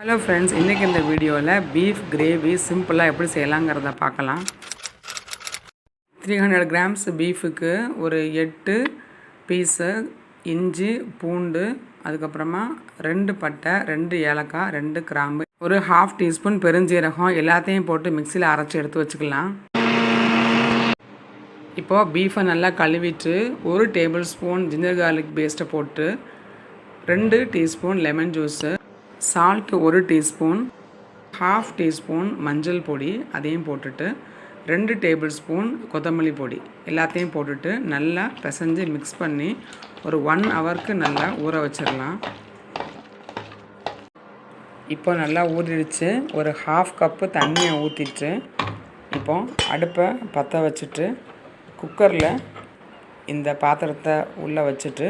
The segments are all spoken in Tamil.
ஹலோ ஃப்ரெண்ட்ஸ், இன்றைக்கி இந்த வீடியோவில் பீஃப் கிரேவி சிம்பிளாக எப்படி செய்யலாங்கிறத பார்க்கலாம். 300 கிராம்ஸ் பீஃபுக்கு ஒரு 8 பீஸு இஞ்சி பூண்டு, அதுக்கப்புறமா 2 பட்டை, 2 ஏலக்காய், 2 கிராம்பு, ஒரு 1/2 டீஸ்பூன் பெருஞ்சீரகம் எல்லாத்தையும் போட்டு மிக்சியில் அரைச்சி எடுத்து வச்சுக்கலாம். இப்போது பீஃபை நல்லா கழுவிட்டு 1 டேபிள் ஸ்பூன் ஜிஞ்சர் கார்லிக் பேஸ்ட்டை போட்டு 2 teaspoon lemon juice, salt 1 teaspoon, 1/2 teaspoon மஞ்சள் பொடி அதையும் போட்டுட்டு 2 டேபிள் ஸ்பூன் கொத்தமல்லி பொடி எல்லாத்தையும் போட்டுட்டு நல்லா பிசைஞ்சு மிக்ஸ் பண்ணி ஒரு 1 ஹவருக்கு நல்லா ஊற வச்சிடலாம். இப்போ நல்லா ஊறிடுச்சு. ஒரு 1/2 கப்பு தண்ணியை ஊற்றிட்டு இப்போ அடுப்பை பற்ற வச்சுட்டு குக்கரில் இந்த பாத்திரத்தை உள்ளே வச்சுட்டு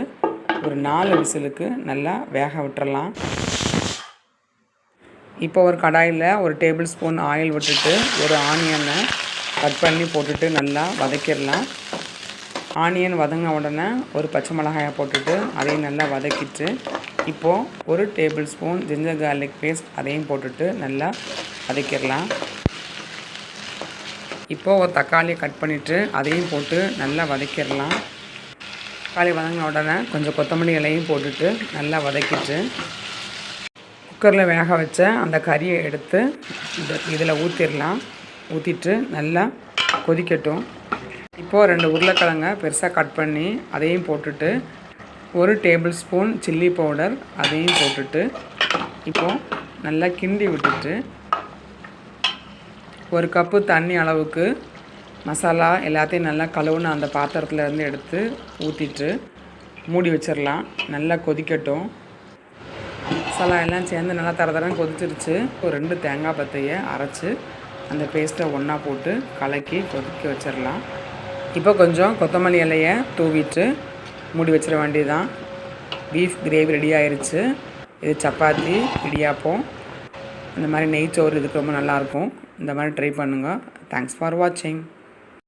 ஒரு 4 விசிலுக்கு நல்லா வேக விட்டுறலாம். இப்போ ஒரு கடாயில் ஒரு டேபிள் ஸ்பூன் ஆயில் விட்டுட்டு ஒரு ஆனியனை கட் பண்ணி போட்டுட்டு நல்லா வதக்கிடலாம். ஆனியன் வதங்கின உடனே ஒரு பச்சை மிளகாயை போட்டுட்டு அதையும் நல்லா வதக்கிட்டு இப்போது ஒரு tablespoon ginger garlic paste அதையும் போட்டுட்டு நல்லா வதக்கிடலாம். இப்போது ஒரு தக்காளியை கட் பண்ணிவிட்டு அதையும் போட்டு நல்லா வதக்கிடலாம். தக்காளி வதங்கின உடனே கொஞ்சம் கொத்தமல்லி இலையும் போட்டுட்டு நல்லா வதக்கிட்டு குக்கரில் வேக வச்ச அந்த கறியை எடுத்து இதில் ஊற்றிடலாம். ஊற்றிட்டு நல்லா கொதிக்கட்டும். இப்போது 2 உருளைக்கிழங்க பெருசாக கட் பண்ணி அதையும் போட்டுட்டு 1 டேபிள் ஸ்பூன் சில்லி பவுடர் அதையும் போட்டுட்டு இப்போது நல்லா கிண்டி விட்டுட்டு 1 கப்பு தண்ணி அளவுக்கு மசாலா எல்லாத்தையும் நல்லா கழுவுன அந்த பாத்திரத்துலேருந்து எடுத்து ஊற்றிட்டு மூடி வச்சிடலாம். நல்லா கொதிக்கட்டும். மசாலா எல்லாம் சேர்ந்து நல்லா தரன்னு கொதிச்சிருச்சு. ஒரு 2 தேங்காய் பத்தையை அரைச்சி அந்த பேஸ்ட்டை ஒன்றா போட்டு கலக்கி கொதிக்க வச்சிடலாம். இப்போ கொஞ்சம் கொத்தமல்லி இலையை தூவிட்டு மூடி வச்சிட வேண்டியதுதான். பீஃப் கிரேவி ரெடி ஆயிடுச்சு. இது சப்பாத்தி, இடியாப்பம், இந்த மாதிரி நெய்ச்சோறு இதுக்கு ரொம்ப நல்லாயிருக்கும். இந்த மாதிரி ட்ரை பண்ணுங்கள். தேங்க்ஸ் ஃபார் வாட்சிங்.